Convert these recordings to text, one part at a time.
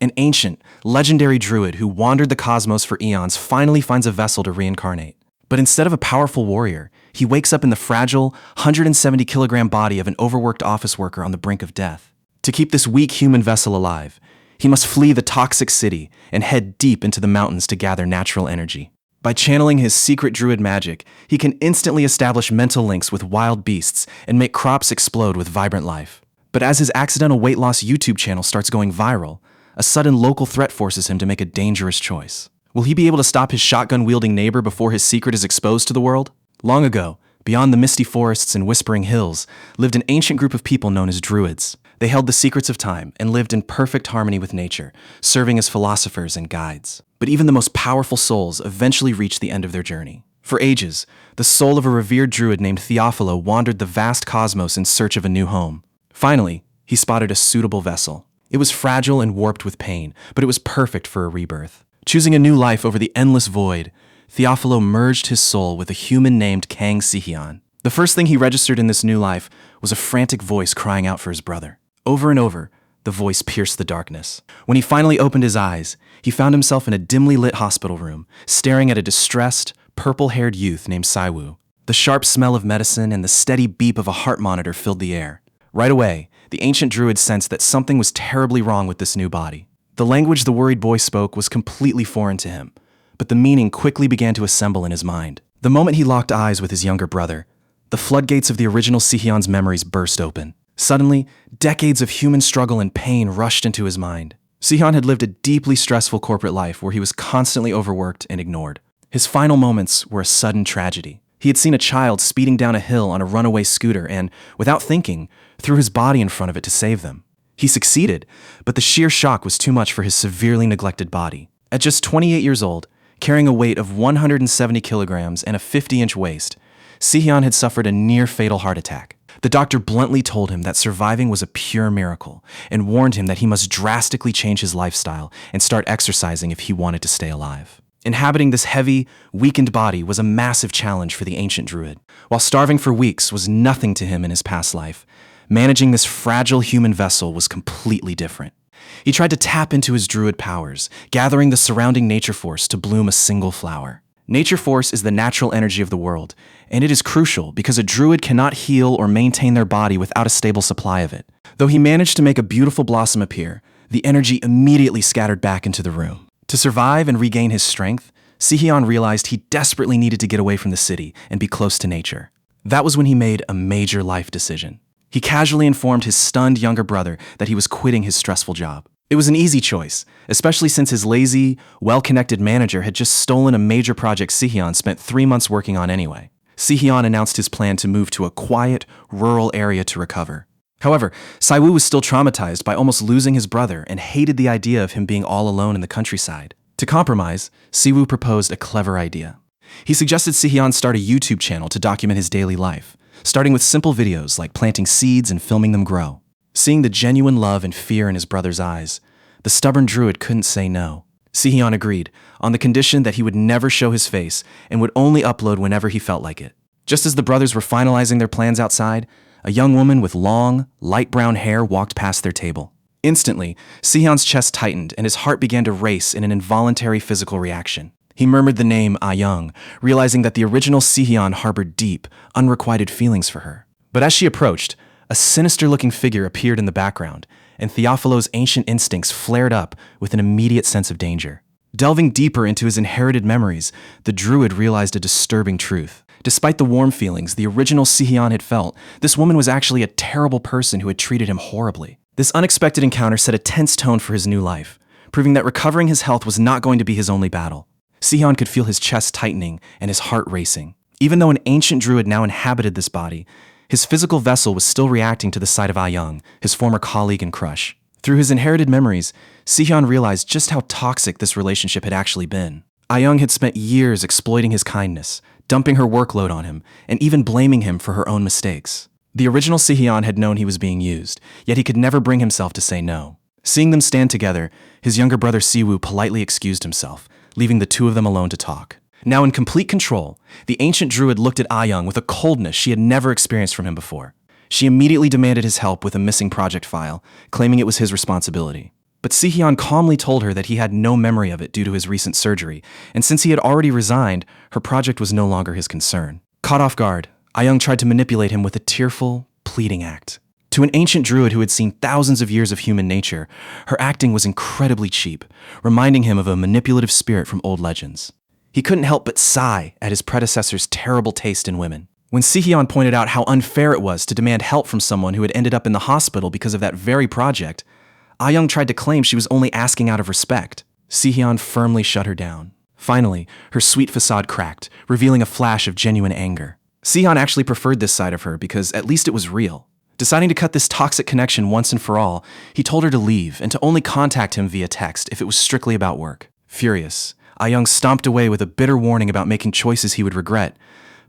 An ancient, legendary druid who wandered the cosmos for eons finally finds a vessel to reincarnate. But instead of a powerful warrior, he wakes up in the fragile, 170-kilogram body of an overworked office worker on the brink of death. To keep this weak human vessel alive, he must flee the toxic city and head deep into the mountains to gather natural energy. By channeling his secret druid magic, he can instantly establish mental links with wild beasts and make crops explode with vibrant life. But as his accidental weight loss YouTube channel starts going viral, a sudden local threat forces him to make a dangerous choice. Will he be able to stop his shotgun-wielding neighbor before his secret is exposed to the world? Long ago, beyond the misty forests and whispering hills, lived an ancient group of people known as druids. They held the secrets of time and lived in perfect harmony with nature, serving as philosophers and guides. But even the most powerful souls eventually reached the end of their journey. For ages, the soul of a revered druid named Theophilo wandered the vast cosmos in search of a new home. Finally, he spotted a suitable vessel. It was fragile and warped with pain, but it was perfect for a rebirth. Choosing a new life over the endless void, Theophilo merged his soul with a human named Kang Sihyun. The first thing he registered in this new life was a frantic voice crying out for his brother. Over and over, the voice pierced the darkness. When he finally opened his eyes, he found himself in a dimly lit hospital room, staring at a distressed, purple-haired youth named Saiwoo. The sharp smell of medicine and the steady beep of a heart monitor filled the air. Right away, the ancient druid sensed that something was terribly wrong with this new body. The language the worried boy spoke was completely foreign to him, but the meaning quickly began to assemble in his mind. The moment he locked eyes with his younger brother, the floodgates of the original Sihyun's memories burst open. Suddenly, decades of human struggle and pain rushed into his mind. Sihyun had lived a deeply stressful corporate life where he was constantly overworked and ignored. His final moments were a sudden tragedy. He had seen a child speeding down a hill on a runaway scooter and, without thinking, threw his body in front of it to save them. He succeeded, but the sheer shock was too much for his severely neglected body. At just 28 years old, carrying a weight of 170 kilograms and a 50-inch waist, Sihyun had suffered a near-fatal heart attack. The doctor bluntly told him that surviving was a pure miracle and warned him that he must drastically change his lifestyle and start exercising if he wanted to stay alive. Inhabiting this heavy, weakened body was a massive challenge for the ancient druid. While starving for weeks was nothing to him in his past life, managing this fragile human vessel was completely different. He tried to tap into his druid powers, gathering the surrounding nature force to bloom a single flower. Nature force is the natural energy of the world, and it is crucial because a druid cannot heal or maintain their body without a stable supply of it. Though he managed to make a beautiful blossom appear, the energy immediately scattered back into the room. To survive and regain his strength, Sihyun realized he desperately needed to get away from the city and be close to nature. That was when he made a major life decision. He casually informed his stunned younger brother that he was quitting his stressful job. It was an easy choice, especially since his lazy, well-connected manager had just stolen a major project Sihyun spent 3 months working on anyway. Sihyun announced his plan to move to a quiet, rural area to recover. However, Saiwoo was still traumatized by almost losing his brother and hated the idea of him being all alone in the countryside. To compromise, Siwoo proposed a clever idea. He suggested Sihyun start a YouTube channel to document his daily life, starting with simple videos like planting seeds and filming them grow. Seeing the genuine love and fear in his brother's eyes, the stubborn druid couldn't say no. Sihyun agreed, on the condition that he would never show his face and would only upload whenever he felt like it. Just as the brothers were finalizing their plans outside, a young woman with long, light brown hair walked past their table. Instantly, Sihyun's chest tightened and his heart began to race in an involuntary physical reaction. He murmured the name Ah-young, realizing that the original Sihyun harbored deep, unrequited feelings for her. But as she approached, a sinister-looking figure appeared in the background, and Theophilo's ancient instincts flared up with an immediate sense of danger. Delving deeper into his inherited memories, the druid realized a disturbing truth. Despite the warm feelings the original Sihyun had felt, this woman was actually a terrible person who had treated him horribly. This unexpected encounter set a tense tone for his new life, proving that recovering his health was not going to be his only battle. Sihyun could feel his chest tightening and his heart racing. Even though an ancient druid now inhabited this body, his physical vessel was still reacting to the sight of Ah-young, his former colleague and crush. Through his inherited memories, Sihyun realized just how toxic this relationship had actually been. Ah-young had spent years exploiting his kindness, dumping her workload on him, and even blaming him for her own mistakes. The original Sihyun had known he was being used, yet he could never bring himself to say no. Seeing them stand together, his younger brother Siwoo politely excused himself, leaving the two of them alone to talk. Now in complete control, the ancient druid looked at Ah-young with a coldness she had never experienced from him before. She immediately demanded his help with a missing project file, claiming it was his responsibility. But Si-hyun calmly told her that he had no memory of it due to his recent surgery, and since he had already resigned, her project was no longer his concern. Caught off guard, Ah-young tried to manipulate him with a tearful, pleading act. To an ancient druid who had seen thousands of years of human nature, her acting was incredibly cheap, reminding him of a manipulative spirit from old legends. He couldn't help but sigh at his predecessor's terrible taste in women. When Si-hyun pointed out how unfair it was to demand help from someone who had ended up in the hospital because of that very project, Ah-young tried to claim she was only asking out of respect. Si-hyun firmly shut her down. Finally, her sweet facade cracked, revealing a flash of genuine anger. Si-hyun actually preferred this side of her because at least it was real. Deciding to cut this toxic connection once and for all, he told her to leave and to only contact him via text if it was strictly about work. Furious, Ah-young stomped away with a bitter warning about making choices he would regret,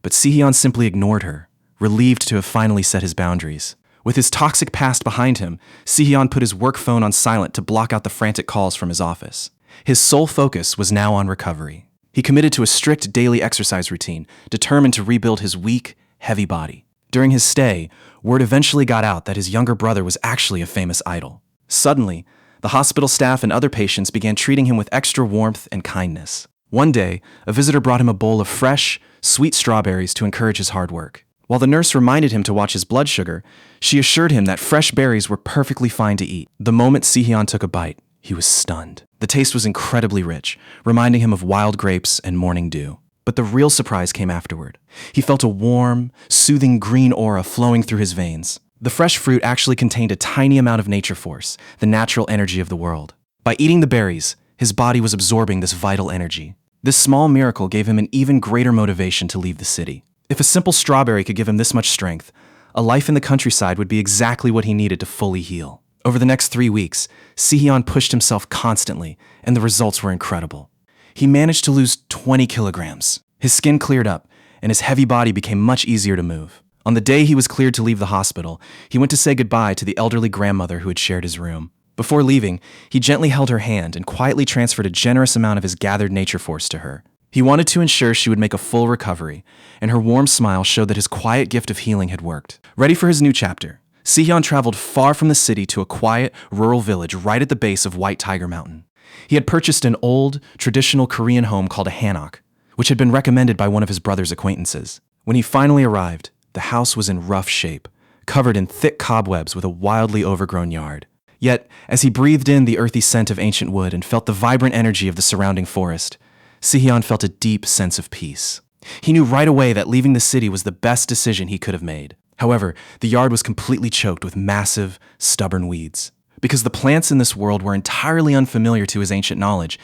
but Si-hyun simply ignored her, relieved to have finally set his boundaries. With his toxic past behind him, Si-hyun put his work phone on silent to block out the frantic calls from his office. His sole focus was now on recovery. He committed to a strict daily exercise routine, determined to rebuild his weak, heavy body. During his stay, word eventually got out that his younger brother was actually a famous idol. Suddenly, the hospital staff and other patients began treating him with extra warmth and kindness. One day, a visitor brought him a bowl of fresh, sweet strawberries to encourage his hard work. While the nurse reminded him to watch his blood sugar, she assured him that fresh berries were perfectly fine to eat. The moment Si-hyun took a bite, he was stunned. The taste was incredibly rich, reminding him of wild grapes and morning dew. But the real surprise came afterward. He felt a warm, soothing green aura flowing through his veins. The fresh fruit actually contained a tiny amount of nature force, the natural energy of the world. By eating the berries, his body was absorbing this vital energy. This small miracle gave him an even greater motivation to leave the city. If a simple strawberry could give him this much strength, a life in the countryside would be exactly what he needed to fully heal. Over the next 3 weeks, Si-hyun pushed himself constantly, and the results were incredible. He managed to lose 20 kilograms. His skin cleared up, and his heavy body became much easier to move. On the day he was cleared to leave the hospital, he went to say goodbye to the elderly grandmother who had shared his room. Before leaving, he gently held her hand and quietly transferred a generous amount of his gathered nature force to her. He wanted to ensure she would make a full recovery, and her warm smile showed that his quiet gift of healing had worked. Ready for his new chapter, Si-hyun traveled far from the city to a quiet, rural village right at the base of White Tiger Mountain. He had purchased an old, traditional Korean home called a hanok, which had been recommended by one of his brother's acquaintances. When he finally arrived, the house was in rough shape, covered in thick cobwebs with a wildly overgrown yard. Yet, as he breathed in the earthy scent of ancient wood and felt the vibrant energy of the surrounding forest, Si-hyun felt a deep sense of peace. He knew right away that leaving the city was the best decision he could have made. However, the yard was completely choked with massive, stubborn weeds. Because the plants in this world were entirely unfamiliar to his ancient knowledge,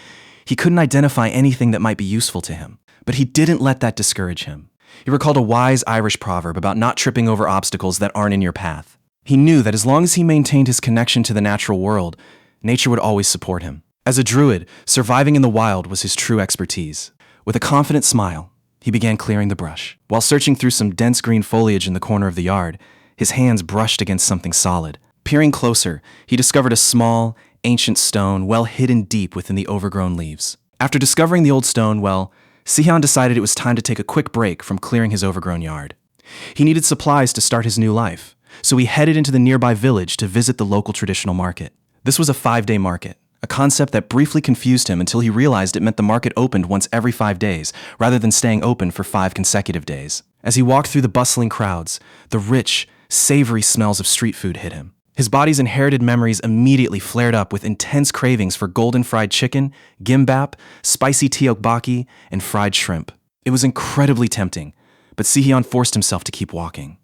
he couldn't identify anything that might be useful to him. But he didn't let that discourage him. He recalled a wise Irish proverb about not tripping over obstacles that aren't in your path. He knew that as long as he maintained his connection to the natural world, nature would always support him. As a druid, surviving in the wild was his true expertise. With a confident smile, he began clearing the brush. While searching through some dense green foliage in the corner of the yard, his hands brushed against something solid. Peering closer, he discovered a small, ancient stone well hidden deep within the overgrown leaves. After discovering the old stone, Si-hyun decided it was time to take a quick break from clearing his overgrown yard. He needed supplies to start his new life, so he headed into the nearby village to visit the local traditional market. This was a 5-day market, a concept that briefly confused him until he realized it meant the market opened once every 5 days, rather than staying open for 5 consecutive days. As he walked through the bustling crowds, the rich, savory smells of street food hit him. His body's inherited memories immediately flared up with intense cravings for golden fried chicken, gimbap, spicy tteokbokki, and fried shrimp. It was incredibly tempting, but Si-hyun forced himself to keep walking.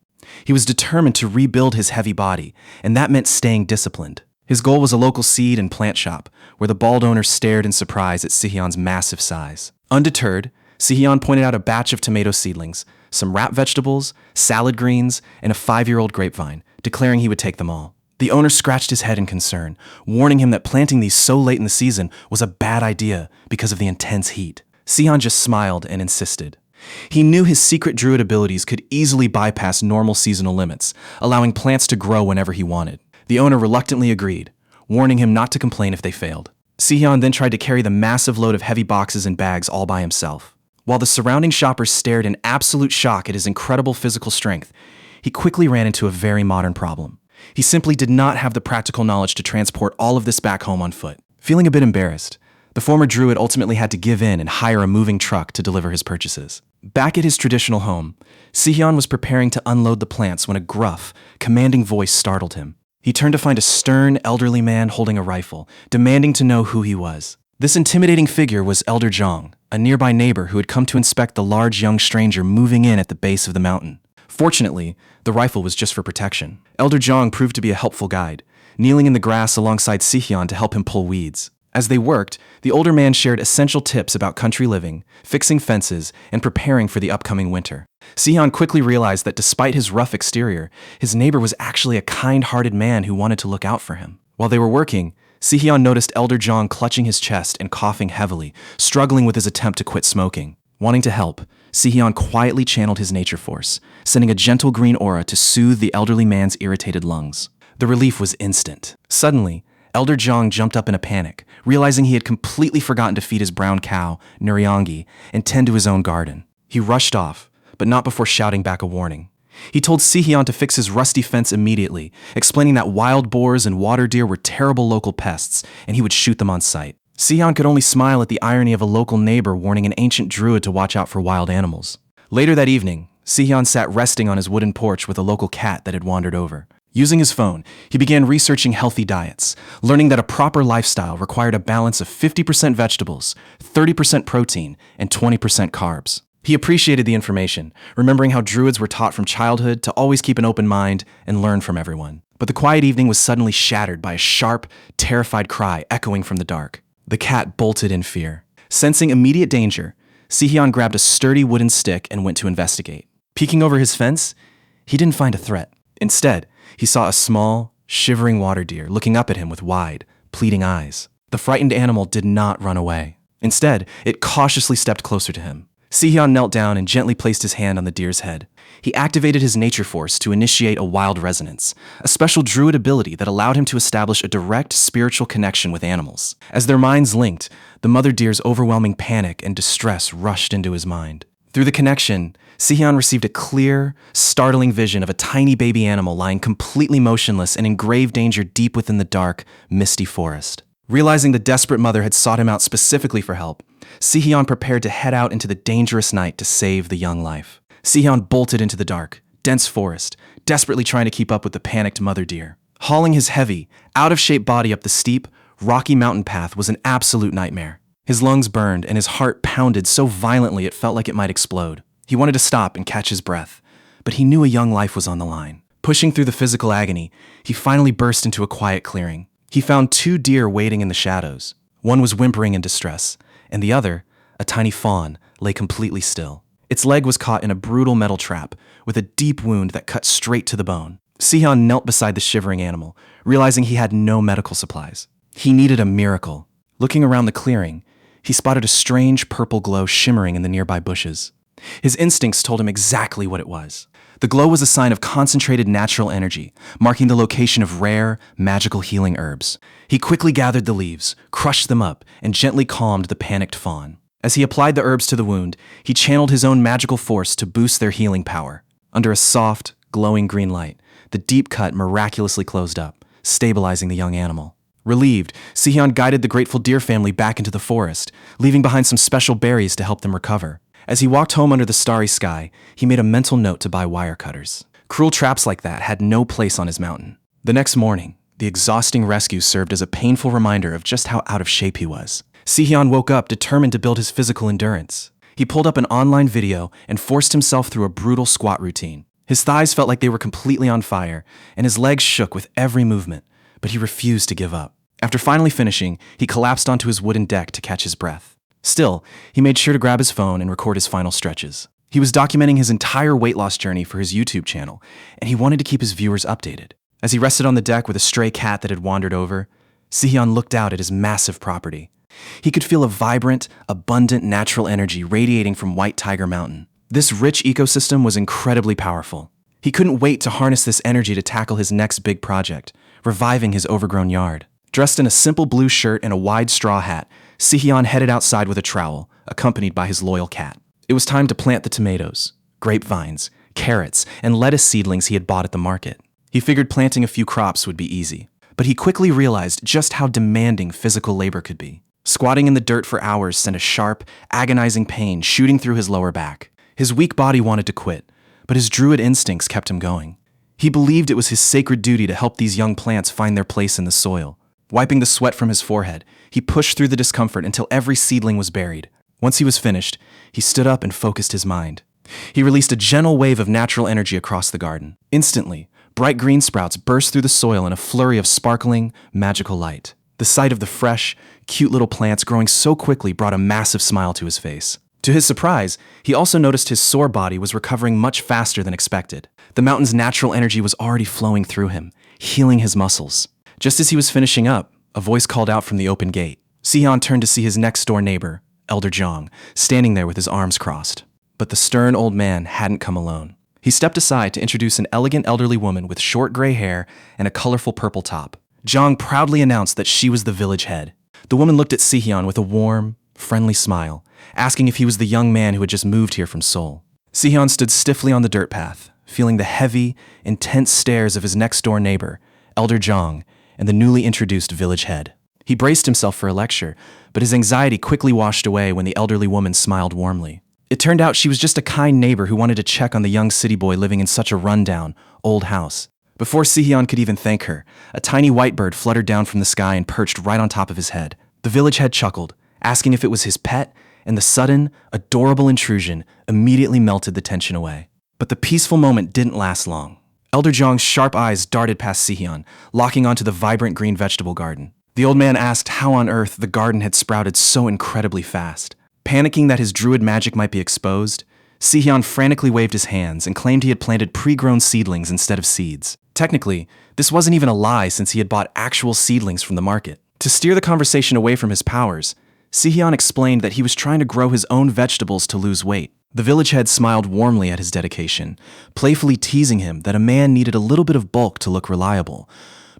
He was determined to rebuild his heavy body, and that meant staying disciplined. His goal was a local seed and plant shop, where the bald owner stared in surprise at Si-hyun's massive size. Undeterred, Si-hyun pointed out a batch of tomato seedlings, some wrap vegetables, salad greens, and a 5-year-old grapevine, declaring he would take them all. The owner scratched his head in concern, warning him that planting these so late in the season was a bad idea because of the intense heat. Si-hyun just smiled and insisted. He knew his secret druid abilities could easily bypass normal seasonal limits, allowing plants to grow whenever he wanted. The owner reluctantly agreed, warning him not to complain if they failed. Si-hyun then tried to carry the massive load of heavy boxes and bags all by himself. While the surrounding shoppers stared in absolute shock at his incredible physical strength, he quickly ran into a very modern problem. He simply did not have the practical knowledge to transport all of this back home on foot. Feeling a bit embarrassed, the former druid ultimately had to give in and hire a moving truck to deliver his purchases. Back at his traditional home, Sihyun was preparing to unload the plants when a gruff, commanding voice startled him. He turned to find a stern, elderly man holding a rifle, demanding to know who he was. This intimidating figure was Elder Jong, a nearby neighbor who had come to inspect the large young stranger moving in at the base of the mountain. Fortunately, the rifle was just for protection. Elder Jong proved to be a helpful guide, kneeling in the grass alongside Sihyun to help him pull weeds. As they worked, the older man shared essential tips about country living, fixing fences, and preparing for the upcoming winter. Sihyun quickly realized that despite his rough exterior, his neighbor was actually a kind-hearted man who wanted to look out for him. While they were working, Sihyun noticed Elder Jong clutching his chest and coughing heavily, struggling with his attempt to quit smoking. Wanting to help, Sihyun quietly channeled his nature force, sending a gentle green aura to soothe the elderly man's irritated lungs. The relief was instant. Suddenly, Elder Jong jumped up in a panic, realizing he had completely forgotten to feed his brown cow, Nuryangi, and tend to his own garden. He rushed off, but not before shouting back a warning. He told Sihyun to fix his rusty fence immediately, explaining that wild boars and water deer were terrible local pests, and he would shoot them on sight. Sihyun could only smile at the irony of a local neighbor warning an ancient druid to watch out for wild animals. Later that evening, Sihyun sat resting on his wooden porch with a local cat that had wandered over. Using his phone, he began researching healthy diets, learning that a proper lifestyle required a balance of 50% vegetables, 30% protein, and 20% carbs. He appreciated the information, remembering how druids were taught from childhood to always keep an open mind and learn from everyone. But the quiet evening was suddenly shattered by a sharp, terrified cry echoing from the dark. The cat bolted in fear. Sensing immediate danger, Sihyun grabbed a sturdy wooden stick and went to investigate. Peeking over his fence, he didn't find a threat. Instead, he saw a small, shivering water deer looking up at him with wide, pleading eyes. The frightened animal did not run away. Instead, it cautiously stepped closer to him. Sihyun knelt down and gently placed his hand on the deer's head. He activated his nature force to initiate a wild resonance, a special druid ability that allowed him to establish a direct spiritual connection with animals. As their minds linked, the mother deer's overwhelming panic and distress rushed into his mind. Through the connection, Sihyun received a clear, startling vision of a tiny baby animal lying completely motionless and in grave danger deep within the dark, misty forest. Realizing the desperate mother had sought him out specifically for help, Sihyun prepared to head out into the dangerous night to save the young life. Sihyun bolted into the dark, dense forest, desperately trying to keep up with the panicked mother deer. Hauling his heavy, out-of-shape body up the steep, rocky mountain path was an absolute nightmare. His lungs burned and his heart pounded so violently it felt like it might explode. He wanted to stop and catch his breath, but he knew a young life was on the line. Pushing through the physical agony, he finally burst into a quiet clearing. He found 2 deer waiting in the shadows. One was whimpering in distress, and the other, a tiny fawn, lay completely still. Its leg was caught in a brutal metal trap, with a deep wound that cut straight to the bone. Sihyun knelt beside the shivering animal, realizing he had no medical supplies. He needed a miracle. Looking around the clearing, he spotted a strange purple glow shimmering in the nearby bushes. His instincts told him exactly what it was. The glow was a sign of concentrated natural energy, marking the location of rare, magical healing herbs. He quickly gathered the leaves, crushed them up, and gently calmed the panicked fawn. As he applied the herbs to the wound, he channeled his own magical force to boost their healing power. Under a soft, glowing green light, the deep cut miraculously closed up, stabilizing the young animal. Relieved, Sihyun guided the grateful deer family back into the forest, leaving behind some special berries to help them recover. As he walked home under the starry sky, he made a mental note to buy wire cutters. Cruel traps like that had no place on his mountain. The next morning, the exhausting rescue served as a painful reminder of just how out of shape he was. Sihyun woke up determined to build his physical endurance. He pulled up an online video and forced himself through a brutal squat routine. His thighs felt like they were completely on fire, and his legs shook with every movement, but he refused to give up. After finally finishing, he collapsed onto his wooden deck to catch his breath. Still, he made sure to grab his phone and record his final stretches. He was documenting his entire weight loss journey for his YouTube channel, and he wanted to keep his viewers updated. As he rested on the deck with a stray cat that had wandered over, Sihyun looked out at his massive property. He could feel a vibrant, abundant natural energy radiating from White Tiger Mountain. This rich ecosystem was incredibly powerful. He couldn't wait to harness this energy to tackle his next big project, reviving his overgrown yard. Dressed in a simple blue shirt and a wide straw hat, Sihyun headed outside with a trowel, accompanied by his loyal cat. It was time to plant the tomatoes, grapevines, carrots, and lettuce seedlings he had bought at the market. He figured planting a few crops would be easy, but he quickly realized just how demanding physical labor could be. Squatting in the dirt for hours sent a sharp, agonizing pain shooting through his lower back. His weak body wanted to quit, but his druid instincts kept him going. He believed it was his sacred duty to help these young plants find their place in the soil. Wiping the sweat from his forehead, he pushed through the discomfort until every seedling was buried. Once he was finished, he stood up and focused his mind. He released a gentle wave of natural energy across the garden. Instantly, bright green sprouts burst through the soil in a flurry of sparkling, magical light. The sight of the fresh, cute little plants growing so quickly brought a massive smile to his face. To his surprise, he also noticed his sore body was recovering much faster than expected. The mountain's natural energy was already flowing through him, healing his muscles. Just as he was finishing up, a voice called out from the open gate. Sihyun turned to see his next-door neighbor, Elder Jong, standing there with his arms crossed. But the stern old man hadn't come alone. He stepped aside to introduce an elegant elderly woman with short gray hair and a colorful purple top. Jong proudly announced that she was the village head. The woman looked at Sihyun with a warm, friendly smile, asking if he was the young man who had just moved here from Seoul. Sihyun stood stiffly on the dirt path, feeling the heavy, intense stares of his next-door neighbor, Elder Jong, and the newly introduced village head. He braced himself for a lecture, but his anxiety quickly washed away when the elderly woman smiled warmly. It turned out she was just a kind neighbor who wanted to check on the young city boy living in such a rundown, old house. Before Sihyun could even thank her, a tiny white bird fluttered down from the sky and perched right on top of his head. The village head chuckled, asking if it was his pet, and the sudden, adorable intrusion immediately melted the tension away. But the peaceful moment didn't last long. Elder Jong's sharp eyes darted past Sihyun, locking onto the vibrant green vegetable garden. The old man asked how on earth the garden had sprouted so incredibly fast. Panicking that his druid magic might be exposed, Sihyun frantically waved his hands and claimed he had planted pre-grown seedlings instead of seeds. Technically, this wasn't even a lie since he had bought actual seedlings from the market. To steer the conversation away from his powers, Sihyun explained that he was trying to grow his own vegetables to lose weight. The village head smiled warmly at his dedication, playfully teasing him that a man needed a little bit of bulk to look reliable,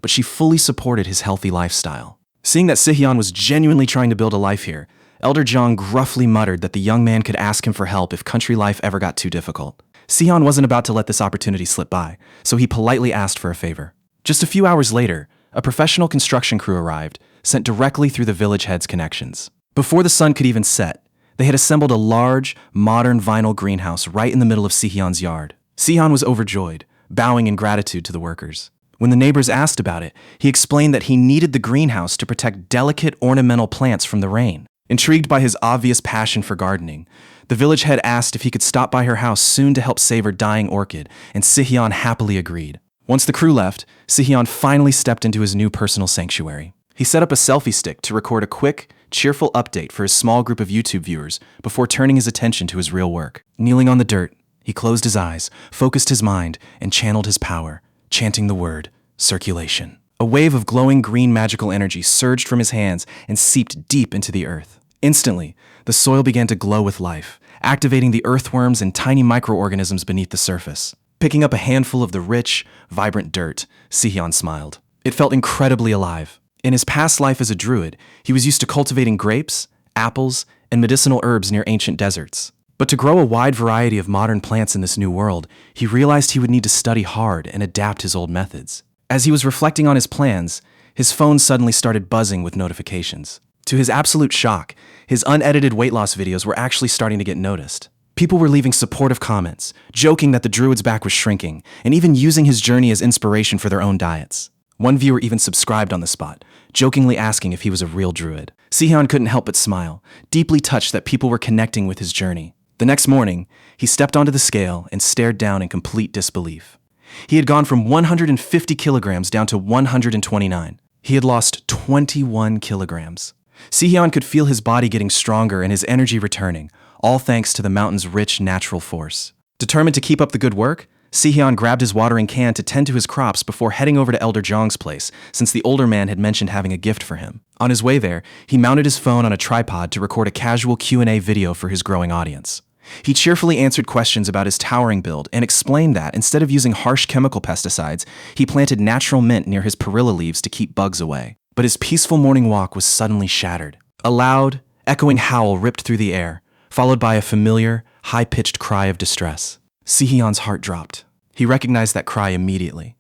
but she fully supported his healthy lifestyle. Seeing that Sihyun was genuinely trying to build a life here, Elder Jong gruffly muttered that the young man could ask him for help if country life ever got too difficult. Sihyun wasn't about to let this opportunity slip by, so he politely asked for a favor. Just a few hours later, a professional construction crew arrived, sent directly through the village head's connections. Before the sun could even set, they had assembled a large, modern vinyl greenhouse right in the middle of Sihyun's yard. Sihyun was overjoyed, bowing in gratitude to the workers. When the neighbors asked about it, he explained that he needed the greenhouse to protect delicate ornamental plants from the rain. Intrigued by his obvious passion for gardening, the village head asked if he could stop by her house soon to help save her dying orchid, and Sihyun happily agreed. Once the crew left, Sihyun finally stepped into his new personal sanctuary. He set up a selfie stick to record a quick, cheerful update for his small group of YouTube viewers before turning his attention to his real work. Kneeling on the dirt, he closed his eyes, focused his mind, and channeled his power, chanting the word, circulation. A wave of glowing green magical energy surged from his hands and seeped deep into the earth. Instantly, the soil began to glow with life, activating the earthworms and tiny microorganisms beneath the surface. Picking up a handful of the rich, vibrant dirt, Sihyun smiled. It felt incredibly alive. In his past life as a druid, he was used to cultivating grapes, apples, and medicinal herbs near ancient deserts. But to grow a wide variety of modern plants in this new world, he realized he would need to study hard and adapt his old methods. As he was reflecting on his plans, his phone suddenly started buzzing with notifications. To his absolute shock, his unedited weight loss videos were actually starting to get noticed. People were leaving supportive comments, joking that the druid's back was shrinking, and even using his journey as inspiration for their own diets. One viewer even subscribed on the spot, jokingly asking if he was a real druid. Sihyun couldn't help but smile, deeply touched that people were connecting with his journey. The next morning, he stepped onto the scale and stared down in complete disbelief. He had gone from 150 kilograms down to 129. He had lost 21 kilograms. Sihyun could feel his body getting stronger and his energy returning, all thanks to the mountain's rich natural force. Determined to keep up the good work, Sihyun grabbed his watering can to tend to his crops before heading over to Elder Jong's place, since the older man had mentioned having a gift for him. On his way there, he mounted his phone on a tripod to record a casual Q&A video for his growing audience. He cheerfully answered questions about his towering build and explained that, instead of using harsh chemical pesticides, he planted natural mint near his perilla leaves to keep bugs away. But his peaceful morning walk was suddenly shattered. A loud, echoing howl ripped through the air, followed by a familiar, high-pitched cry of distress. Sihyun's heart dropped. He recognized that cry immediately.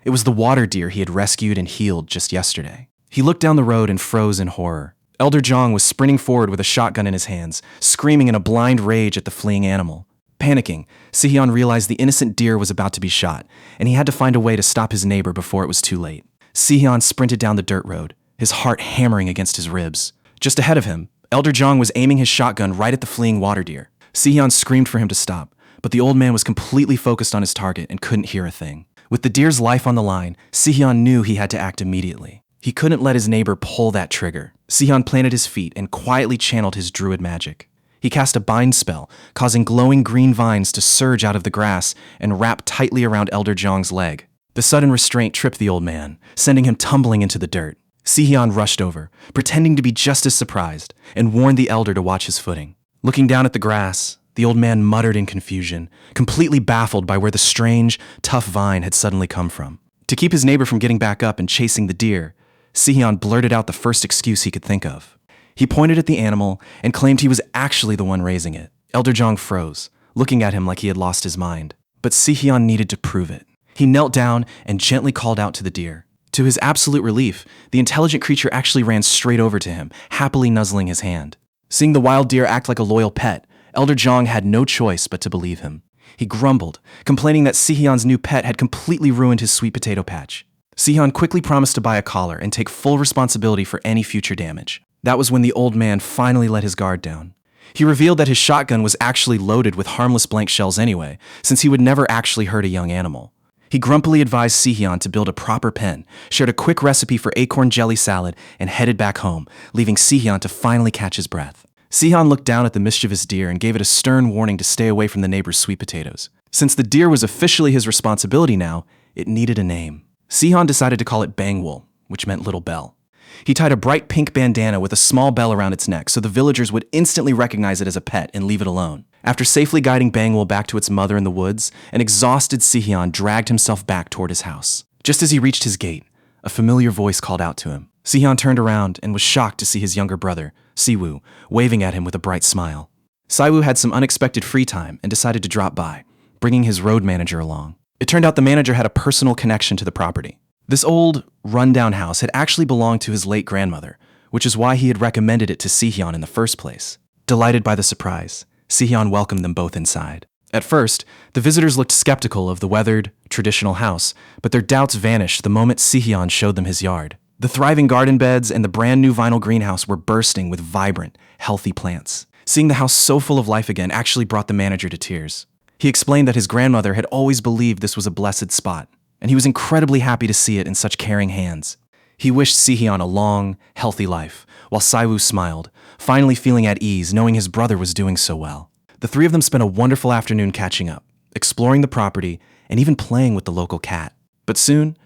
It was the water deer he had rescued and healed just yesterday. He looked down the road and froze in horror. Elder Zhang was sprinting forward with a shotgun in his hands, screaming in a blind rage at the fleeing animal. Panicking, Si-hyun realized the innocent deer was about to be shot, and he had to find a way to stop his neighbor before it was too late. Si-hyun sprinted down the dirt road, his heart hammering against his ribs. Just ahead of him, Elder Zhang was aiming his shotgun right at the fleeing water deer. Si-hyun screamed for him to stop, but the old man was completely focused on his target and couldn't hear a thing. With the deer's life on the line, Si-hyun knew he had to act immediately. He couldn't let his neighbor pull that trigger. Si-hyun planted his feet and quietly channeled his druid magic. He cast a bind spell, causing glowing green vines to surge out of the grass and wrap tightly around Elder Zhang's leg. The sudden restraint tripped the old man, sending him tumbling into the dirt. Si-hyun rushed over, pretending to be just as surprised, and warned the elder to watch his footing. Looking down at the grass, the old man muttered in confusion, completely baffled by where the strange, tough vine had suddenly come from. To keep his neighbor from getting back up and chasing the deer, Si-hyun blurted out the first excuse he could think of. He pointed at the animal and claimed he was actually the one raising it. Elder Zhang froze, looking at him like he had lost his mind. But Si-hyun needed to prove it. He knelt down and gently called out to the deer. To his absolute relief, the intelligent creature actually ran straight over to him, happily nuzzling his hand. Seeing the wild deer act like a loyal pet, Elder Zhang had no choice but to believe him. He grumbled, complaining that Si-hyun's new pet had completely ruined his sweet potato patch. Si-hyun quickly promised to buy a collar and take full responsibility for any future damage. That was when the old man finally let his guard down. He revealed that his shotgun was actually loaded with harmless blank shells anyway, since he would never actually hurt a young animal. He grumpily advised Si-hyun to build a proper pen, shared a quick recipe for acorn jelly salad, and headed back home, leaving Si-hyun to finally catch his breath. Si-hyun looked down at the mischievous deer and gave it a stern warning to stay away from the neighbor's sweet potatoes. Since the deer was officially his responsibility now, it needed a name. Si-hyun decided to call it Bangwol, which meant little bell. He tied a bright pink bandana with a small bell around its neck so the villagers would instantly recognize it as a pet and leave it alone. After safely guiding Bangwol back to its mother in the woods, an exhausted Si-hyun dragged himself back toward his house. Just as he reached his gate, a familiar voice called out to him. Si-hyun turned around and was shocked to see his younger brother, Si-woo, waving at him with a bright smile. Si-woo had some unexpected free time and decided to drop by, bringing his road manager along. It turned out the manager had a personal connection to the property. This old, run-down house had actually belonged to his late grandmother, which is why he had recommended it to Si-hyun in the first place. Delighted by the surprise, Si-hyun welcomed them both inside. At first, the visitors looked skeptical of the weathered, traditional house, but their doubts vanished the moment Si-hyun showed them his yard. The thriving garden beds and the brand new vinyl greenhouse were bursting with vibrant, healthy plants. Seeing the house so full of life again actually brought the manager to tears. He explained that his grandmother had always believed this was a blessed spot, and he was incredibly happy to see it in such caring hands. He wished Si-hyun a long, healthy life, while Si-woo smiled, finally feeling at ease knowing his brother was doing so well. The three of them spent a wonderful afternoon catching up, exploring the property, and even playing with the local cat. But soon,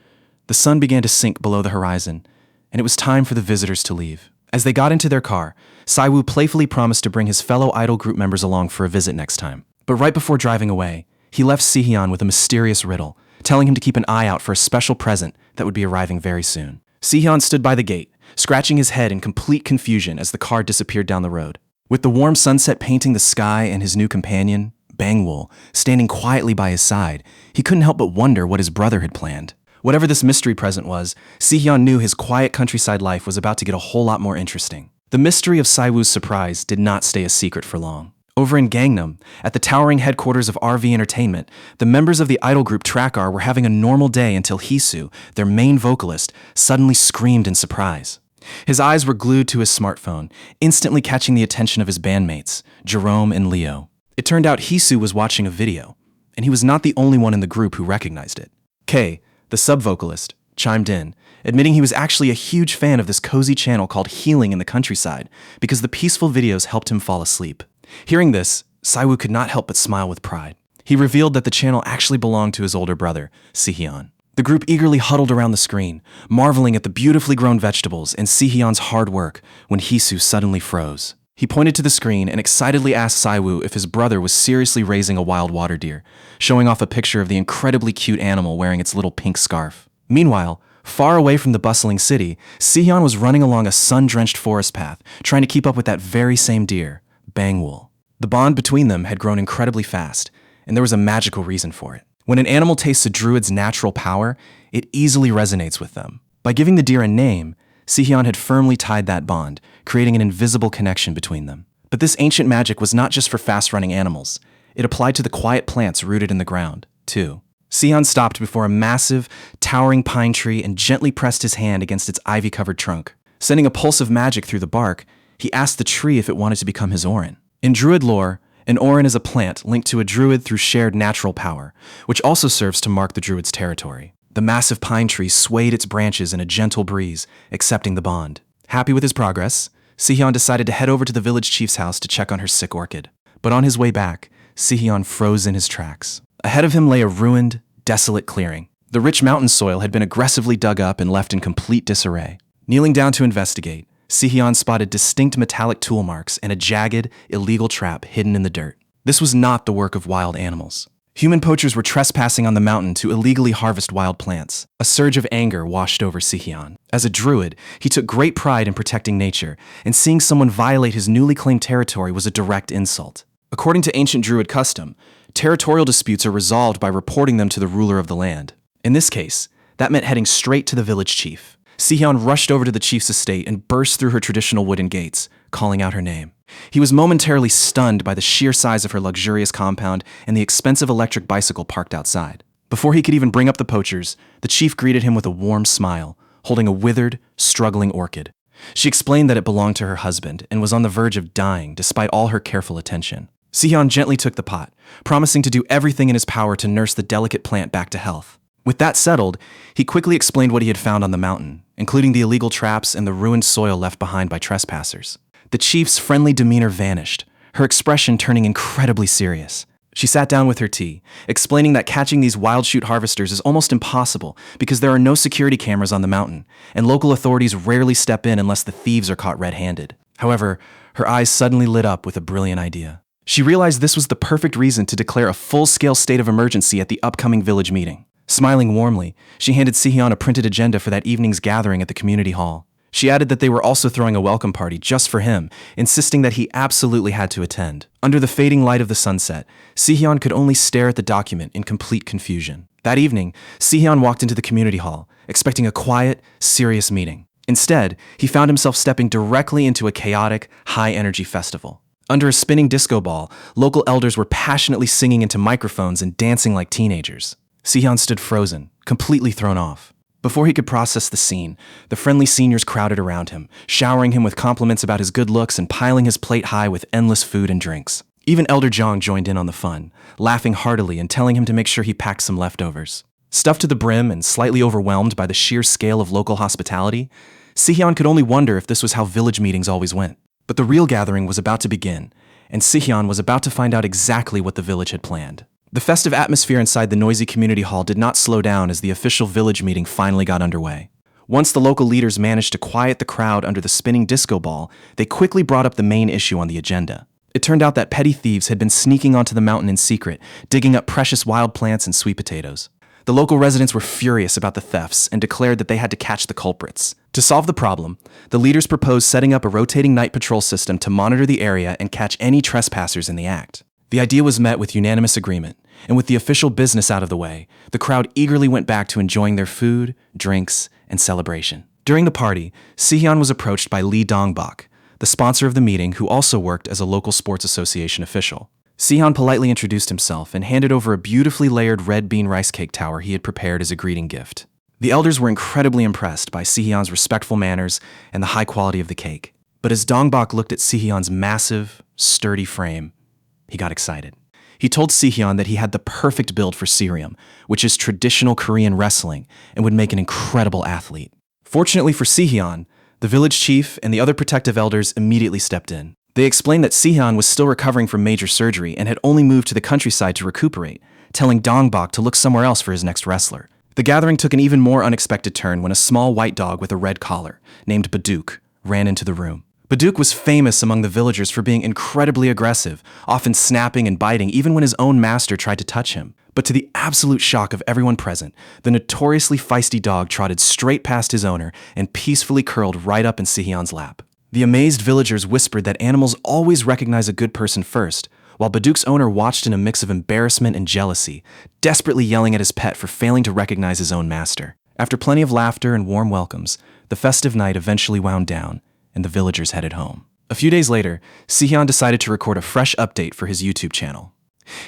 the sun began to sink below the horizon, and it was time for the visitors to leave. As they got into their car, Si-woo playfully promised to bring his fellow idol group members along for a visit next time. But right before driving away, he left Si-hyun with a mysterious riddle, telling him to keep an eye out for a special present that would be arriving very soon. Si-hyun stood by the gate, scratching his head in complete confusion as the car disappeared down the road. With the warm sunset painting the sky and his new companion, Bangwol, standing quietly by his side, he couldn't help but wonder what his brother had planned. Whatever this mystery present was, Si-hyun knew his quiet countryside life was about to get a whole lot more interesting. The mystery of Si-woo's surprise did not stay a secret for long. Over in Gangnam, at the towering headquarters of RV Entertainment, the members of the idol group Trackr were having a normal day until Hisu, their main vocalist, suddenly screamed in surprise. His eyes were glued to his smartphone, instantly catching the attention of his bandmates, Jerome and Leo. It turned out Hisu was watching a video, and he was not the only one in the group who recognized it. Kei, the sub-vocalist, chimed in, admitting he was actually a huge fan of this cozy channel called Healing in the Countryside because the peaceful videos helped him fall asleep. Hearing this, Si-woo could not help but smile with pride. He revealed that the channel actually belonged to his older brother, Si-hyun. The group eagerly huddled around the screen, marveling at the beautifully grown vegetables and Si-hyun's hard work when Hisu suddenly froze. He pointed to the screen and excitedly asked Si-woo if his brother was seriously raising a wild water deer, showing off a picture of the incredibly cute animal wearing its little pink scarf. Meanwhile, far away from the bustling city, Si-hyun was running along a sun-drenched forest path, trying to keep up with that very same deer, Bangwol. The bond between them had grown incredibly fast, and there was a magical reason for it. When an animal tastes a druid's natural power, it easily resonates with them. By giving the deer a name, Sihyun had firmly tied that bond, creating an invisible connection between them. But this ancient magic was not just for fast-running animals. It applied to the quiet plants rooted in the ground, too. Sihyun stopped before a massive, towering pine tree and gently pressed his hand against its ivy-covered trunk. Sending a pulse of magic through the bark, he asked the tree if it wanted to become his Orin. In druid lore, an Orin is a plant linked to a druid through shared natural power, which also serves to mark the druid's territory. The massive pine tree swayed its branches in a gentle breeze, accepting the bond. Happy with his progress, Sihyun decided to head over to the village chief's house to check on her sick orchid. But on his way back, Sihyun froze in his tracks. Ahead of him lay a ruined, desolate clearing. The rich mountain soil had been aggressively dug up and left in complete disarray. Kneeling down to investigate, Sihyun spotted distinct metallic tool marks and a jagged, illegal trap hidden in the dirt. This was not the work of wild animals. Human poachers were trespassing on the mountain to illegally harvest wild plants. A surge of anger washed over Sihyun. As a druid, he took great pride in protecting nature, and seeing someone violate his newly claimed territory was a direct insult. According to ancient druid custom, territorial disputes are resolved by reporting them to the ruler of the land. In this case, that meant heading straight to the village chief. Sihyun rushed over to the chief's estate and burst through her traditional wooden gates, calling out her name. He was momentarily stunned by the sheer size of her luxurious compound and the expensive electric bicycle parked outside. Before he could even bring up the poachers, the chief greeted him with a warm smile, holding a withered, struggling orchid. She explained that it belonged to her husband and was on the verge of dying despite all her careful attention. Sihyun gently took the pot, promising to do everything in his power to nurse the delicate plant back to health. With that settled, he quickly explained what he had found on the mountain, including the illegal traps and the ruined soil left behind by trespassers. The chief's friendly demeanor vanished, her expression turning incredibly serious. She sat down with her tea, explaining that catching these wild shoot harvesters is almost impossible because there are no security cameras on the mountain, and local authorities rarely step in unless the thieves are caught red-handed. However, her eyes suddenly lit up with a brilliant idea. She realized this was the perfect reason to declare a full-scale state of emergency at the upcoming village meeting. Smiling warmly, she handed Sihyun a printed agenda for that evening's gathering at the community hall. She added that they were also throwing a welcome party just for him, insisting that he absolutely had to attend. Under the fading light of the sunset, Sihyun could only stare at the document in complete confusion. That evening, Sihyun walked into the community hall, expecting a quiet, serious meeting. Instead, he found himself stepping directly into a chaotic, high-energy festival. Under a spinning disco ball, local elders were passionately singing into microphones and dancing like teenagers. Sihyun stood frozen, completely thrown off. Before he could process the scene, the friendly seniors crowded around him, showering him with compliments about his good looks and piling his plate high with endless food and drinks. Even Elder Jong joined in on the fun, laughing heartily and telling him to make sure he packed some leftovers. Stuffed to the brim and slightly overwhelmed by the sheer scale of local hospitality, Sihyun could only wonder if this was how village meetings always went. But the real gathering was about to begin, and Sihyun was about to find out exactly what the village had planned. The festive atmosphere inside the noisy community hall did not slow down as the official village meeting finally got underway. Once the local leaders managed to quiet the crowd under the spinning disco ball, they quickly brought up the main issue on the agenda. It turned out that petty thieves had been sneaking onto the mountain in secret, digging up precious wild plants and sweet potatoes. The local residents were furious about the thefts and declared that they had to catch the culprits. To solve the problem, the leaders proposed setting up a rotating night patrol system to monitor the area and catch any trespassers in the act. The idea was met with unanimous agreement, and with the official business out of the way, the crowd eagerly went back to enjoying their food, drinks, and celebration. During the party, Sihyun was approached by Lee Dongbak, the sponsor of the meeting who also worked as a local sports association official. Sihyun politely introduced himself and handed over a beautifully layered red bean rice cake tower he had prepared as a greeting gift. The elders were incredibly impressed by Sihyun's respectful manners and the high quality of the cake. But as Dongbak looked at Sihyun's massive, sturdy frame, he got excited. He told Sihyun that he had the perfect build for Sirium, which is traditional Korean wrestling, and would make an incredible athlete. Fortunately for Sihyun, the village chief and the other protective elders immediately stepped in. They explained that Sihyun was still recovering from major surgery and had only moved to the countryside to recuperate, telling Dongbak to look somewhere else for his next wrestler. The gathering took an even more unexpected turn when a small white dog with a red collar, named Baduk, ran into the room. Baduk was famous among the villagers for being incredibly aggressive, often snapping and biting even when his own master tried to touch him. But to the absolute shock of everyone present, the notoriously feisty dog trotted straight past his owner and peacefully curled right up in Sihyun's lap. The amazed villagers whispered that animals always recognize a good person first, while Baduk's owner watched in a mix of embarrassment and jealousy, desperately yelling at his pet for failing to recognize his own master. After plenty of laughter and warm welcomes, the festive night eventually wound down, and the villagers headed home. A few days later, Sihyun decided to record a fresh update for his YouTube channel.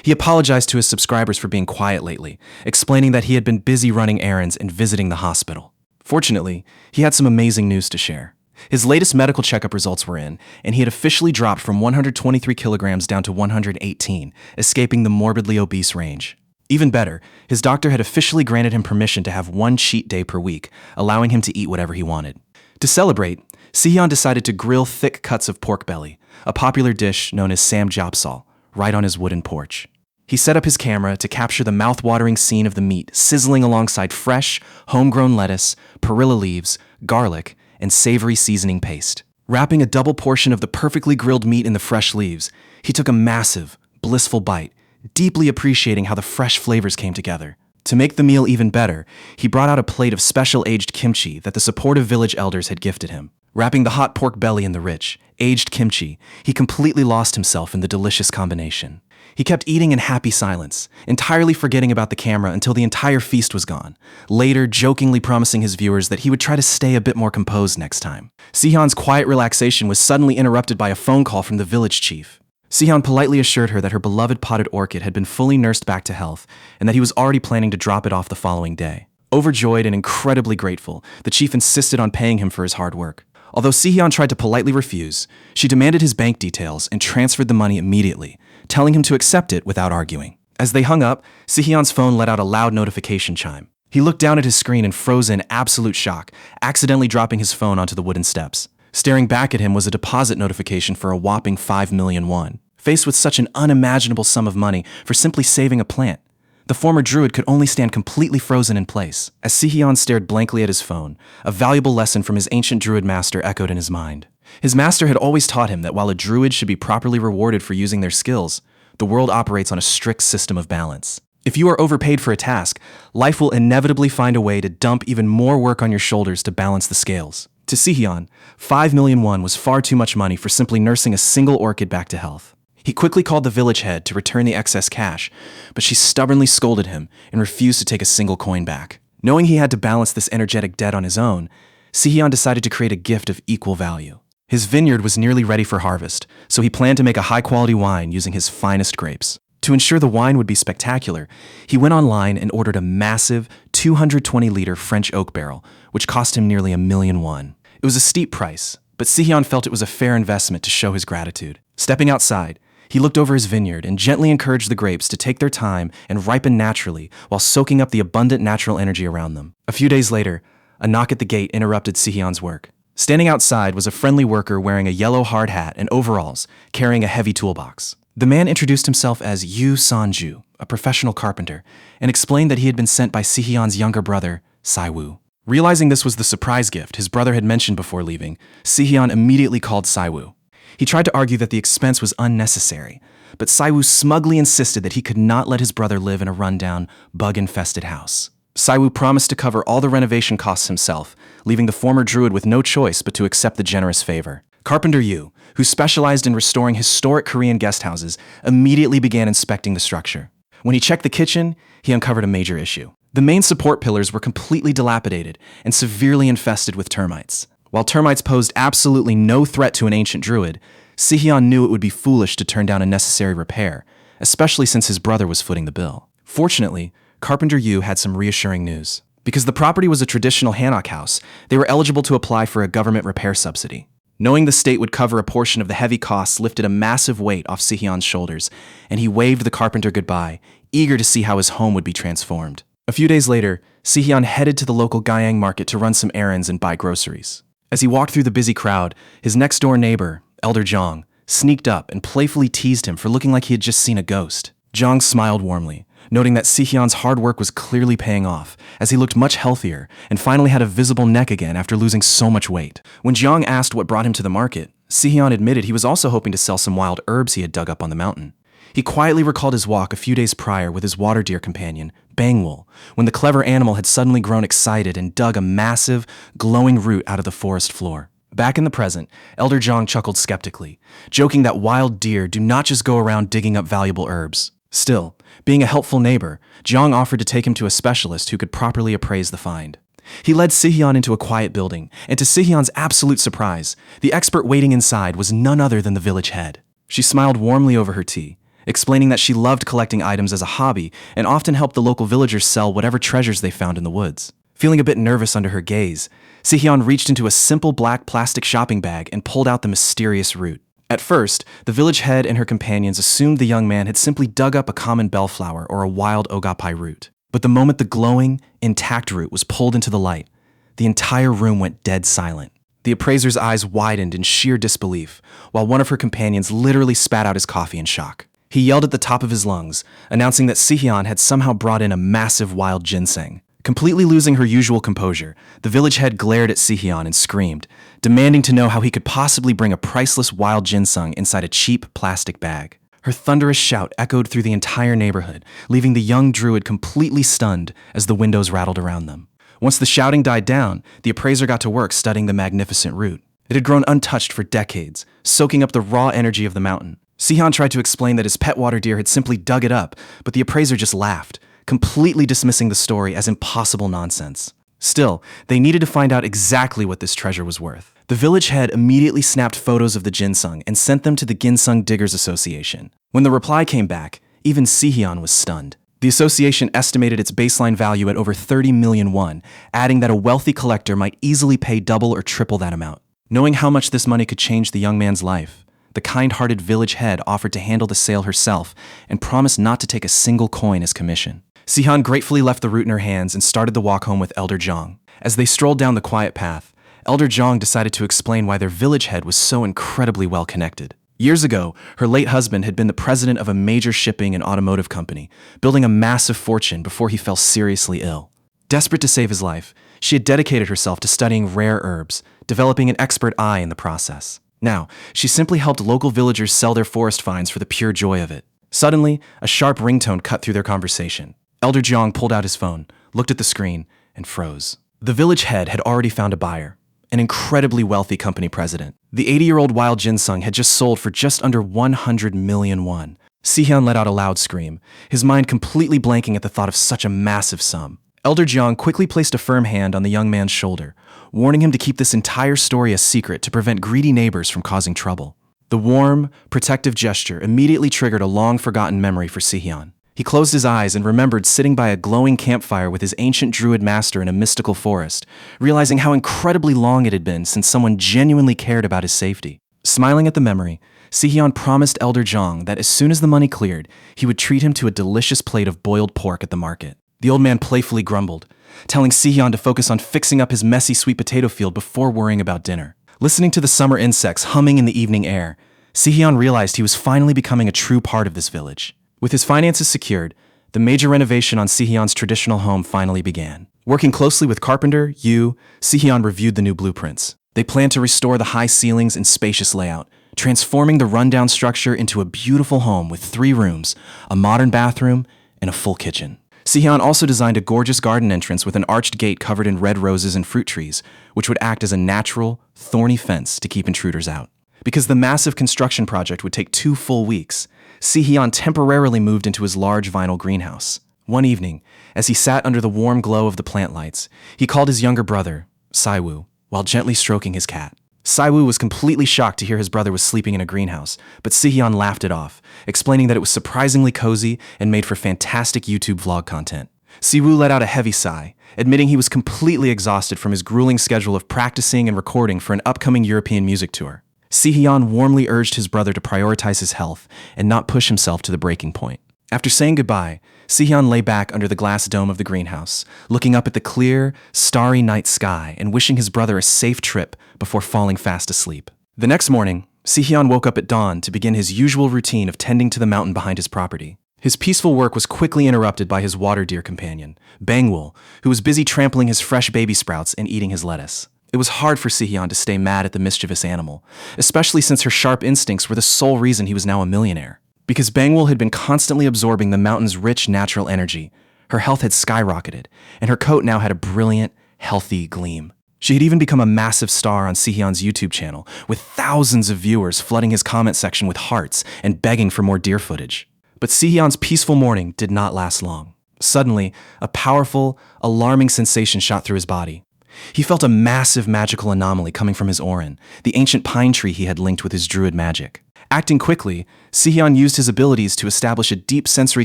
He apologized to his subscribers for being quiet lately, explaining that he had been busy running errands and visiting the hospital. Fortunately, he had some amazing news to share. His latest medical checkup results were in, and he had officially dropped from 123 kilograms down to 118, escaping the morbidly obese range. Even better, his doctor had officially granted him permission to have one cheat day per week, allowing him to eat whatever he wanted. To celebrate, Sihyun decided to grill thick cuts of pork belly, a popular dish known as samgyeopsal, right on his wooden porch. He set up his camera to capture the mouth-watering scene of the meat sizzling alongside fresh, homegrown lettuce, perilla leaves, garlic, and savory seasoning paste. Wrapping a double portion of the perfectly grilled meat in the fresh leaves, he took a massive, blissful bite, deeply appreciating how the fresh flavors came together. To make the meal even better, he brought out a plate of special aged kimchi that the supportive village elders had gifted him. Wrapping the hot pork belly in the rich, aged kimchi, he completely lost himself in the delicious combination. He kept eating in happy silence, entirely forgetting about the camera until the entire feast was gone, later jokingly promising his viewers that he would try to stay a bit more composed next time. Sihyun's quiet relaxation was suddenly interrupted by a phone call from the village chief. Sihyun politely assured her that her beloved potted orchid had been fully nursed back to health and that he was already planning to drop it off the following day. Overjoyed and incredibly grateful, the chief insisted on paying him for his hard work. Although Sihyun tried to politely refuse, she demanded his bank details and transferred the money immediately, telling him to accept it without arguing. As they hung up, Sihyun's phone let out a loud notification chime. He looked down at his screen and froze in absolute shock, accidentally dropping his phone onto the wooden steps. Staring back at him was a deposit notification for a whopping 5 million won. Faced with such an unimaginable sum of money for simply saving a plant, the former druid could only stand completely frozen in place. As Sihyun stared blankly at his phone, a valuable lesson from his ancient druid master echoed in his mind. His master had always taught him that while a druid should be properly rewarded for using their skills, the world operates on a strict system of balance. If you are overpaid for a task, life will inevitably find a way to dump even more work on your shoulders to balance the scales. To Sihyun, 5 million won was far too much money for simply nursing a single orchid back to health. He quickly called the village head to return the excess cash, but she stubbornly scolded him and refused to take a single coin back. Knowing he had to balance this energetic debt on his own, Sihyun decided to create a gift of equal value. His vineyard was nearly ready for harvest, so he planned to make a high-quality wine using his finest grapes. To ensure the wine would be spectacular, he went online and ordered a massive 220-liter French oak barrel, which cost him nearly 1 million won. It was a steep price, but Sihyun felt it was a fair investment to show his gratitude. Stepping outside, he looked over his vineyard and gently encouraged the grapes to take their time and ripen naturally while soaking up the abundant natural energy around them. A few days later, a knock at the gate interrupted Sihyun's work. Standing outside was a friendly worker wearing a yellow hard hat and overalls, carrying a heavy toolbox. The man introduced himself as Yu Sanju, a professional carpenter, and explained that he had been sent by Sihyun's younger brother, Saiwoo. Realizing this was the surprise gift his brother had mentioned before leaving, Sihyun immediately called Saiwoo. He tried to argue that the expense was unnecessary, but Saiwoo smugly insisted that he could not let his brother live in a rundown, bug-infested house. Saiwoo promised to cover all the renovation costs himself, leaving the former druid with no choice but to accept the generous favor. Carpenter Yu, who specialized in restoring historic Korean guest houses, immediately began inspecting the structure. When he checked the kitchen, he uncovered a major issue. The main support pillars were completely dilapidated and severely infested with termites. While termites posed absolutely no threat to an ancient druid, Sihyun knew it would be foolish to turn down a necessary repair, especially since his brother was footing the bill. Fortunately, Carpenter Yu had some reassuring news. Because the property was a traditional hanok house, they were eligible to apply for a government repair subsidy. Knowing the state would cover a portion of the heavy costs lifted a massive weight off Sihyun's shoulders, and he waved the carpenter goodbye, eager to see how his home would be transformed. A few days later, Sihyun headed to the local Gayang market to run some errands and buy groceries. As he walked through the busy crowd, his next-door neighbor, Elder Jong, sneaked up and playfully teased him for looking like he had just seen a ghost. Jong smiled warmly, noting that Sihyun's hard work was clearly paying off, as he looked much healthier and finally had a visible neck again after losing so much weight. When Jong asked what brought him to the market, Sihyun admitted he was also hoping to sell some wild herbs he had dug up on the mountain. He quietly recalled his walk a few days prior with his water deer companion, Bangwol, when the clever animal had suddenly grown excited and dug a massive, glowing root out of the forest floor. Back in the present, Elder Zhang chuckled skeptically, joking that wild deer do not just go around digging up valuable herbs. Still, being a helpful neighbor, Zhang offered to take him to a specialist who could properly appraise the find. He led Sihyun into a quiet building, and to Sihyun's absolute surprise, the expert waiting inside was none other than the village head. She smiled warmly over her tea, explaining that she loved collecting items as a hobby and often helped the local villagers sell whatever treasures they found in the woods. Feeling a bit nervous under her gaze, Sihyun reached into a simple black plastic shopping bag and pulled out the mysterious root. At first, the village head and her companions assumed the young man had simply dug up a common bellflower or a wild ogapai root. But the moment the glowing, intact root was pulled into the light, the entire room went dead silent. The appraiser's eyes widened in sheer disbelief, while one of her companions literally spat out his coffee in shock. He yelled at the top of his lungs, announcing that Sihyun had somehow brought in a massive wild ginseng. Completely losing her usual composure, the village head glared at Sihyun and screamed, demanding to know how he could possibly bring a priceless wild ginseng inside a cheap plastic bag. Her thunderous shout echoed through the entire neighborhood, leaving the young druid completely stunned as the windows rattled around them. Once the shouting died down, the appraiser got to work studying the magnificent root. It had grown untouched for decades, soaking up the raw energy of the mountain. Sihyun tried to explain that his pet water deer had simply dug it up, but the appraiser just laughed, completely dismissing the story as impossible nonsense. Still, they needed to find out exactly what this treasure was worth. The village head immediately snapped photos of the ginseng and sent them to the Ginseng Diggers Association. When the reply came back, even Sihyun was stunned. The association estimated its baseline value at over 30 million won, adding that a wealthy collector might easily pay double or triple that amount. Knowing how much this money could change the young man's life, the kind-hearted village head offered to handle the sale herself and promised not to take a single coin as commission. Sihyun gratefully left the root in her hands and started the walk home with Elder Zhang. As they strolled down the quiet path, Elder Zhang decided to explain why their village head was so incredibly well connected. Years ago, her late husband had been the president of a major shipping and automotive company, building a massive fortune before he fell seriously ill. Desperate to save his life, she had dedicated herself to studying rare herbs, developing an expert eye in the process. Now, she simply helped local villagers sell their forest finds for the pure joy of it. Suddenly, a sharp ringtone cut through their conversation. Elder Zhang pulled out his phone, looked at the screen, and froze. The village head had already found a buyer, an incredibly wealthy company president. The 80-year-old wild ginseng had just sold for just under 100 million won. Sihyun let out a loud scream, his mind completely blanking at the thought of such a massive sum. Elder Zhang quickly placed a firm hand on the young man's shoulder, warning him to keep this entire story a secret to prevent greedy neighbors from causing trouble. The warm, protective gesture immediately triggered a long-forgotten memory for Sihyun. He closed his eyes and remembered sitting by a glowing campfire with his ancient druid master in a mystical forest, realizing how incredibly long it had been since someone genuinely cared about his safety. Smiling at the memory, Sihyun promised Elder Zhang that as soon as the money cleared, he would treat him to a delicious plate of boiled pork at the market. The old man playfully grumbled, telling Sihyun to focus on fixing up his messy sweet potato field before worrying about dinner. Listening to the summer insects humming in the evening air, Sihyun realized he was finally becoming a true part of this village. With his finances secured, the major renovation on Sihyun's traditional home finally began. Working closely with carpenter Yu, Sihyun reviewed the new blueprints. They planned to restore the high ceilings and spacious layout, transforming the rundown structure into a beautiful home with 3 rooms, a modern bathroom, and a full kitchen. Sihyun also designed a gorgeous garden entrance with an arched gate covered in red roses and fruit trees, which would act as a natural, thorny fence to keep intruders out. Because the massive construction project would take 2 full weeks, Sihyun temporarily moved into his large vinyl greenhouse. One evening, as he sat under the warm glow of the plant lights, he called his younger brother, Saiwoo, while gently stroking his cat. Saiwoo was completely shocked to hear his brother was sleeping in a greenhouse, but Sihyun laughed it off, explaining that it was surprisingly cozy and made for fantastic YouTube vlog content. Siwoo let out a heavy sigh, admitting he was completely exhausted from his grueling schedule of practicing and recording for an upcoming European music tour. Sihyun warmly urged his brother to prioritize his health and not push himself to the breaking point. After saying goodbye, Sihyun lay back under the glass dome of the greenhouse, looking up at the clear, starry night sky and wishing his brother a safe trip before falling fast asleep. The next morning, Sihyun woke up at dawn to begin his usual routine of tending to the mountain behind his property. His peaceful work was quickly interrupted by his water deer companion, Bangwoo, who was busy trampling his fresh baby sprouts and eating his lettuce. It was hard for Sihyun to stay mad at the mischievous animal, especially since her sharp instincts were the sole reason he was now a millionaire. Because Bangwoo had been constantly absorbing the mountain's rich natural energy, her health had skyrocketed, and her coat now had a brilliant, healthy gleam. She had even become a massive star on Sihyun's YouTube channel, with thousands of viewers flooding his comment section with hearts and begging for more deer footage. But Sihyun's peaceful morning did not last long. Suddenly, a powerful, alarming sensation shot through his body. He felt a massive magical anomaly coming from his Orin, the ancient pine tree he had linked with his druid magic. Acting quickly, Sihyun used his abilities to establish a deep sensory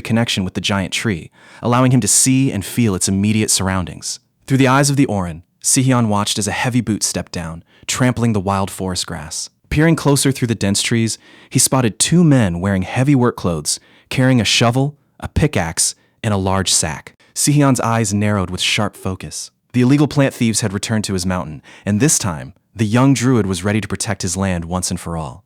connection with the giant tree, allowing him to see and feel its immediate surroundings. Through the eyes of the Orin, Sihyun watched as a heavy boot stepped down, trampling the wild forest grass. Peering closer through the dense trees, he spotted two men wearing heavy work clothes, carrying a shovel, a pickaxe, and a large sack. Sihyun's eyes narrowed with sharp focus. The illegal plant thieves had returned to his mountain, and this time, the young druid was ready to protect his land once and for all.